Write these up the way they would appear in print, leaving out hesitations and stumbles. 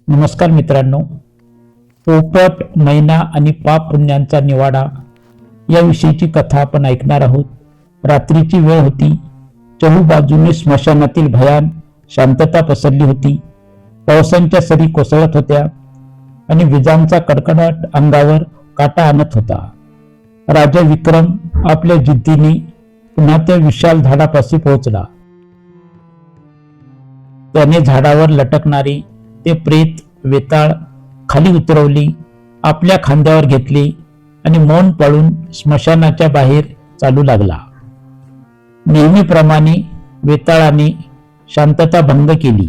नमस्कार मित्रांनो, पोपट, मैना आणि पाप पुण्यांचा निवाडा याविषयीची कथा आपण ऐकणार आहोत. रात्रीची वेळ होती. चहूबाजूने स्मशानातील भयान शांतता पसरली होती. पावसांच्या सरी कोसळत होत्या आणि विजांचा कडकडाट अंगावर काटा आणत होता. राजा विक्रम आपल्या जिद्दीने पुन्हा त्या विशाल झाडापाशी पोहोचला. त्याने झाडावर लटकणारे ते प्रेत वेताळ खाली उतरवली, आपल्या खांद्यावर घेतले आणि मौन पाळून स्मशानाच्या बाहेर चालू लागला. नेहमीप्रमाणे वेताळाने शांतता भंग केली.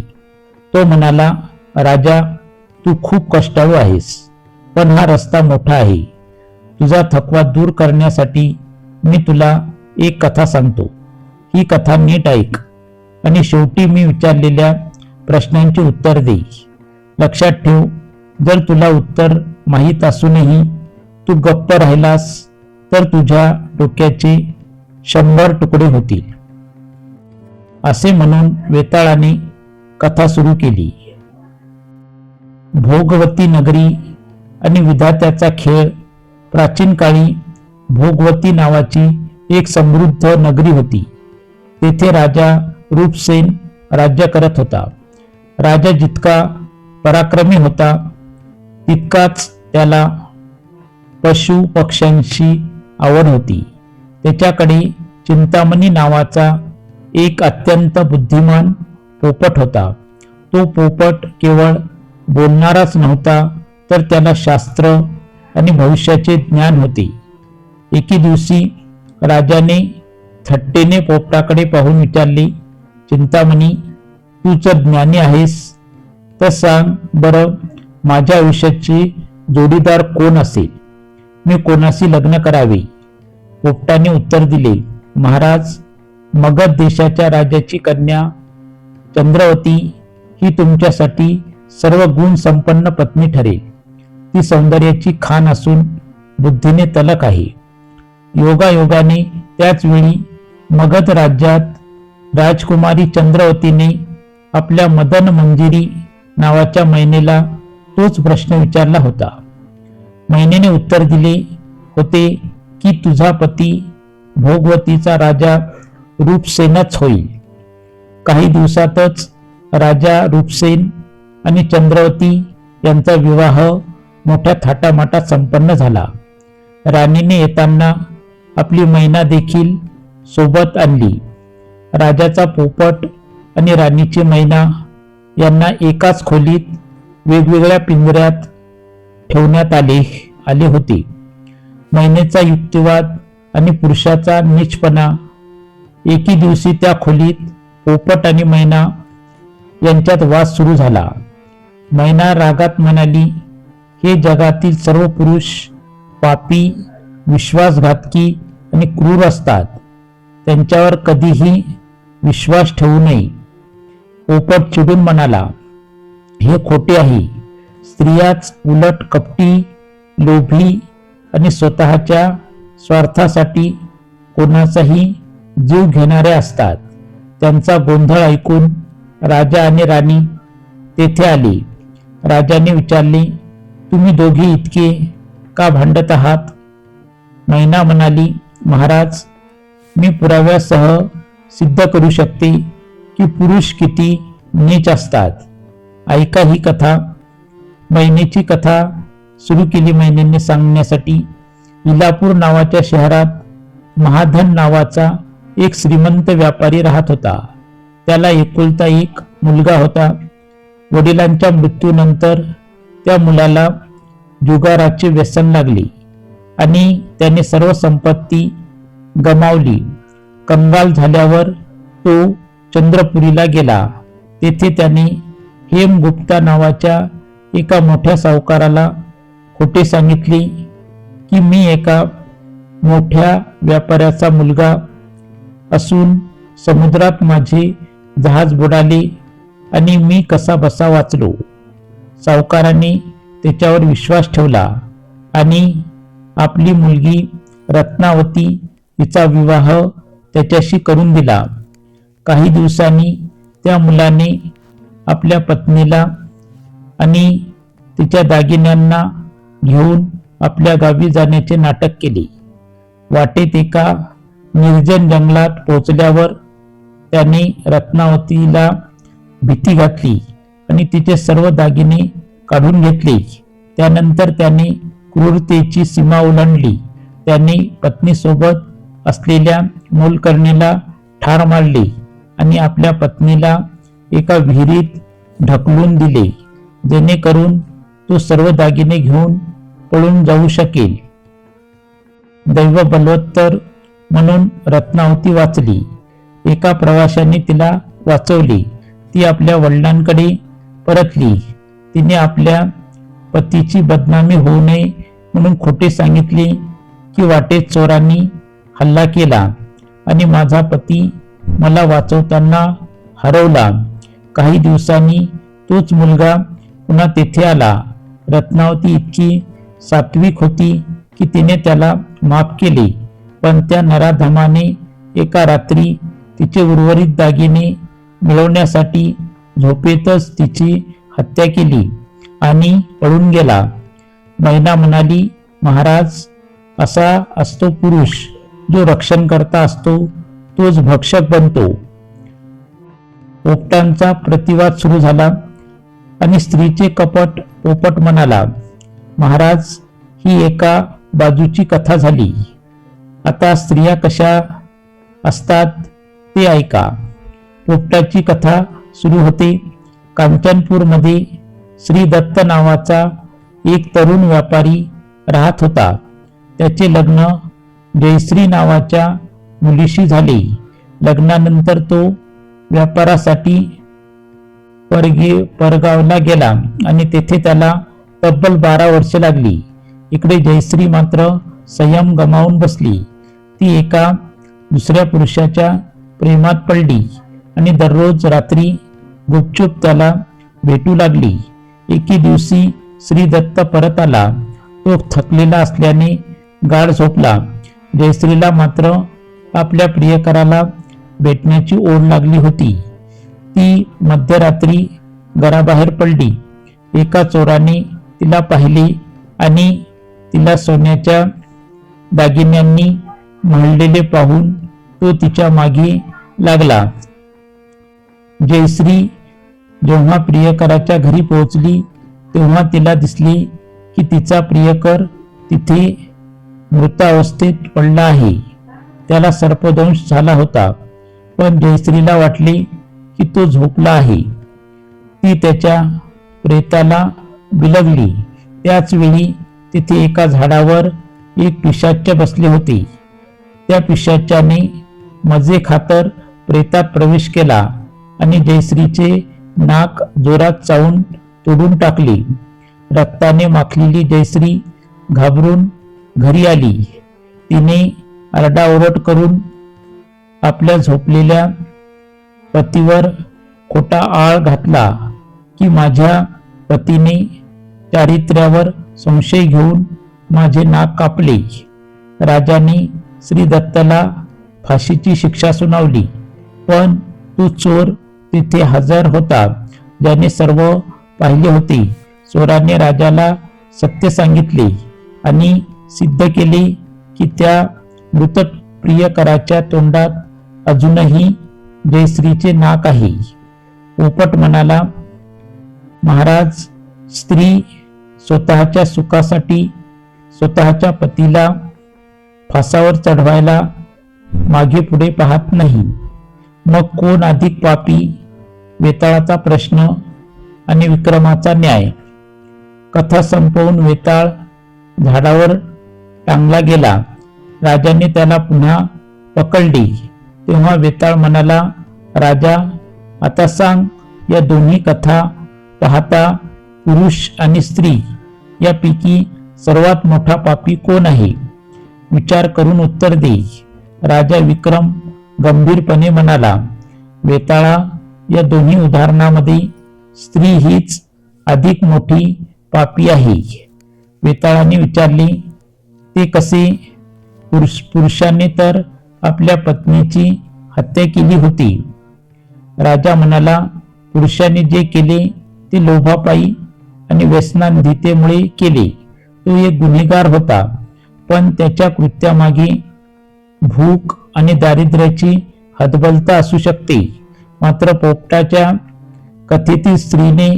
तो म्हणाला, राजा, तू खूप कष्टाळू आहेस, पण हा रस्ता मोठा आहे. तुझा थकवा दूर करण्यासाठी मी तुला एक कथा सांगतो. ही कथा नीट ऐक आणि शेवटी मी विचारलेल्या प्रश्नांची उत्तर दे. लक्षात ठेव, जर तुला उत्तर माहीत असूनही तू गप्प राहिलास तर तुझ्या डोक्याचे 100 तुकडे होतील. असे म्हणून वेताळाने कथा सुरू केली. भोगवती नगरी आणि विधात्याचा खेळ. प्राचीन काळी भोगवती नावाची एक समृद्ध नगरी होती. तेथे राजा रूपसेन राज्य करत होता. राजा जितका पराक्रमी होता तितकाच त्याला पशु पक्ष्यांची आवड होती. त्याच्याकडे चिंतामणी नावाचा एक अत्यंत बुद्धिमान पोपट होता. तो पोपट केवळ बोलणाराच नव्हता, तर त्याला शास्त्र आणि भविष्याचे ज्ञान होते. एके दिवशी राजाने थट्टेने पोपटाकडे पाहून विचारले, चिंतामणी, तू जर ज्ञानी आहेस तर सांग बरं, माझ्या आयुष्याचे जोडीदार कोण असेल? मी कोणाशी लग्न करावे? पोपटाने उत्तर दिले, महाराज, मगध देशाच्या राजाची कन्या चंद्रवती ही तुमच्यासाठी सर्व गुण संपन्न पत्नी ठरेल. ती सौंदर्याची खान असून बुद्धीने तलक आहे. योगायोगाने त्याच वेळी मगध राज्यात राजकुमारी चंद्रवतीने आपल्या मदन मंजिरी नावाच्या मैनेला तोच प्रश्न विचारला होता. मैनेने उत्तर दिले होते की तुझा पती भोगवतीचा राजा रूपसेनच होईल. काही दिवसातच राजा रूपसेन आणि चंद्रवती यांचा विवाह मोठ्या थाटामाटात संपन्न झाला. राणीने येताना आपली मैना देखील सोबत आणली. राजाचा पोपट आणि राणीची मैना यांना एकाच खोलीत वेगवेगळ्या पिंजऱ्यात ठेवण्यात आले होते. मैनेचा युक्तिवाद आणि पुरुषाचा नीचपणा. एके दिवशी त्या खोलीत पोपट आणि मैना यांच्यात वाद सुरू झाला. मैना रागात म्हणाली, हे जगातील सर्व पुरुष पापी, विश्वासघातकी आणि क्रूर असतात. त्यांच्यावर कधीही विश्वास ठेवू नये. पोपट चिडून म्हणाला, हे खोटे आहे. स्त्रियाच उलट कपटी, लोभी आणि स्वतःच्या स्वार्थासाठी कोणाचाही जीव घेणारे असतात. त्यांचा गोंधळ ऐकून राजा आणि राणी तेथे आले. राजाने विचारले, तुम्ही दोघे इतके का भांडत आहात? मैना म्हणाली, महाराज, मी पुराव्यासह सिद्ध करू शकते की पुरुष किती नीच असतात. ऐका ही कथा. मैनेची कथा सुरू केली मैनेने सांगण्यासाठी. इलापूर नावाच्या शहरात महाधन नावाचा एक श्रीमंत व्यापारी राहत होता. त्याला एकुलता एक मुलगा होता. वडिलांच्या मृत्यूनंतर त्या मुलाला जुगाराचे व्यसन लागले आणि त्याने सर्व संपत्ती गमावली. कंगाल झाल्यावर तो चंद्रपुरीला गेला. तेथे त्याने हेमगुप्ता नावाच्या एका मोठ्या सावकाराला खोटे सांगितले की मी एका मोठ्या व्यापाऱ्याचा मुलगा असून समुद्रात माझे जहाज बुडाले आणि मी कसा बसा वाचलो. सावकाराने त्याच्यावर विश्वास ठेवला आणि आपली मुलगी रत्नावती हिचा विवाह त्याच्याशी करून दिला. काही दिवसांनी त्या मुलाने आपल्या पत्नीला आणि तिच्या दागिन्यांना घेऊन आपल्या गावी जाण्याचे नाटक केले. वाटेत एका निर्जन जंगलात पोहोचल्यावर त्याने रत्नावतीला भीती घातली आणि तिचे सर्व दागिने काढून घेतले. त्यानंतर त्याने क्रूरतेची सीमा ओलांडली. त्याने पत्नीसोबत असलेल्या मोलकरणीला ठार मारले आणि आपल्या पत्नीला एका विहिरीत ढकलून दिले, जेणेकरून तो सर्व दागिने घेऊन पळून जाऊ शकेल. दैव बलवत्तर म्हणून रत्नावती वाचली. एका प्रवाशाने तिला वाचवले. ती आपल्या वडिलांकडे परतली. तिने आपल्या पतीची बदनामी होऊ नये म्हणून खोटे सांगितले की वाटेत चोरांनी हल्ला केला आणि माझा पती मला वाचवताना हरवला. काही दिवसांनी तोच मुलगा पुन्हा तेथे आला. रत्नावती इतकी सात्विक होती की तिने त्याला माफ केले, पण त्या नराधमाने एका रात्री तिचे उर्वरित दागिने मिळवण्यासाठी झोपेतच तिची हत्या केली आणि पळून गेला. मैना म्हणाली, महाराज, असा असतो पुरुष जो रक्षणकर्ता असतो तोच भक्षक बनतो. पोपटांचा प्रतिवाद सुरू झाला आणि स्त्रीचे कपट पोपट म्हणाला, महाराज, ही एका बाजूची कथा झाली. आता स्त्रिया कशा असतात ते ऐका. पोपटाची कथा सुरू होते. कांचनपूरमध्ये श्री दत्त नावाचा एक तरुण व्यापारी राहत होता. त्याचे लग्न जयश्री नावाच्या मुलीशी झाले. लग्नानंतर तो व्यापारासाठी परगावला गेला आणि तेथे त्याला तब्बल 12 वर्षे लागली. इकडे जयश्री मात्र संयम गमावून बसली. ती एका दुसऱ्या पुरुषाच्या प्रेमात पडली आणि दररोज रात्री गुपचूप त्याला भेटू लागली. एके दिवशी श्री दत्त परत आला. तो थकलेला असल्याने गाढ झोपला. जयश्रीला मात्र आपल्या प्रियकराला भेटण्याची ओढ लागली होती. ती मध्यरात्री घराबाहेर पडली. एका चोराने तिला पाहिले आणि तिला सोन्याच्या दागिन्यांनी म्हाळलेले पाहून तो तिच्या मागे लागला. जयश्री जेव्हा प्रियकराच्या घरी पोहोचली तेव्हा तिला दिसले की तिचा प्रियकर तिथे मृतावस्थेत पडला आहे. त्याला सर्पदंश झाला होता, पण जयश्रीला वाटले की तो झोपला आहे. ती त्याच्या प्रेताला बिलगली. त्याच वेळी तिथे एका झाडावर एक पिशाच्च बसले होते. त्या पिशाच्याने मजे खातर प्रेतात प्रवेश केला आणि जयश्रीचे नाक जोरात चावून तोडून टाकले. रक्ताने माखलेली जयश्री घाबरून घरी आली. तिने आरडाओरड करून आपल्या झोपलेल्या पतीवर खोटा आळ घातला की माझ्या पतीने चारित्र्यावर संशय घेऊन माझे नाक कापले. राजाने श्री दत्तला फाशीची शिक्षा सुनावली, पण तो चोर तिथे हजर होता, ज्याने सर्व पाहिले होते. चोराने राजाला सत्य सांगितले आणि सिद्ध केले की त्या मृत प्रियकराच्या तोंडात अजूनही जयश्रीचे नाक आहे. पोपट म्हणाला, महाराज, स्त्री स्वतःच्या सुखासाठी स्वतःच्या पतीला फासावर चढवायला मागे पुढे पाहत नाही. मग कोण अधिक पापी? वेताळाचा प्रश्न आणि विक्रमाचा न्याय. कथा संपवून वेताळ झाडावर टांगला गेला. राजाने त्याला पुन्हा पकडले. तेव्हा वेताळ म्हणाला, राजा, आता सांग, या दोन्ही कथा पाहता पुरुष आणि स्त्री यापैकी सर्वात मोठा पापी कोण आहे? विचार करून उत्तर दे. राजा विक्रम गंभीरपणे म्हणाला, वेताळा, या दोन्ही उदाहरणामध्ये स्त्री हीच अधिक मोठी पापी आहे. वेताळाने विचारले, ते कसे? पुरुषाने तर आपल्या पत्नीची हत्या केली होती. राजा म्हणाला, पुरुषाने जे केले ते लोभापायी आणि व्यसनाधीनतेमुळे केले. तो एक गुन्हेगार होता, पण त्याच्या कृत्यामागे भूक आणि दारिद्र्याची हतबलता असू शकते. मात्र पोपटाच्या कथेतील स्त्रीने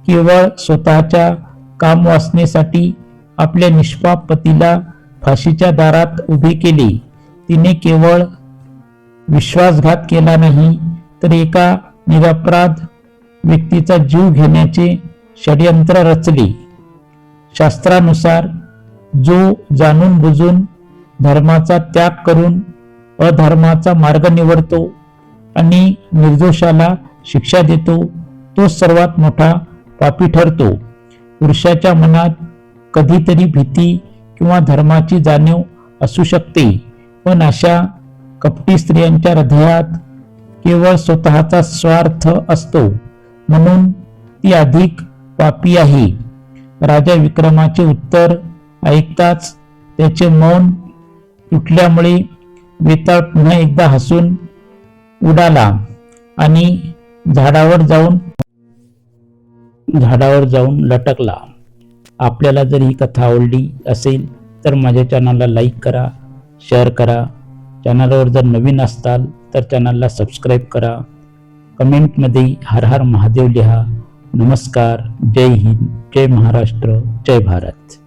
केवळ स्वतःच्या कामवासनेसाठी आपल्या निष्पाप पतीला फाशीच्या दारात उभे केले. तिने केवळ विश्वासघात केला नाही, तर एका निरपराध व्यक्तीचा जीव घेण्याचे षड्यंत्र रचले. शास्त्रानुसार जो जाणून बुजून धर्माचा त्याग करून अधर्माचा मार्ग निवडतो आणि निर्दोषाला शिक्षा देतो, तो सर्वात मोठा पापी ठरतो. पुरुषाच्या मनात कधीतरी भीती किंवा धर्माची जाणीव असू शकते, पण अशा कपटी स्त्रियांच्या हृदयात केवळ स्वतःचा स्वार्थ असतो, म्हणून ती अधिक पापी आहे. राजा विक्रमाचे उत्तर ऐकताच त्याचे मौन तुटल्यामुळे वेताळ पुन्हा एकदा हसून उडाला आणि झाडावर जाऊन लटकला. आपल्याला जर ही कथा आवडली असेल तर माझ्या चॅनलला लाईक करा, शेअर करा. चॅनलवर जर नवीन असताल तर चॅनलला सबस्क्राईब करा. कमेंटमध्ये हर हर महादेव लिहा. नमस्कार. जय हिंद, जय महाराष्ट्र, जय भारत.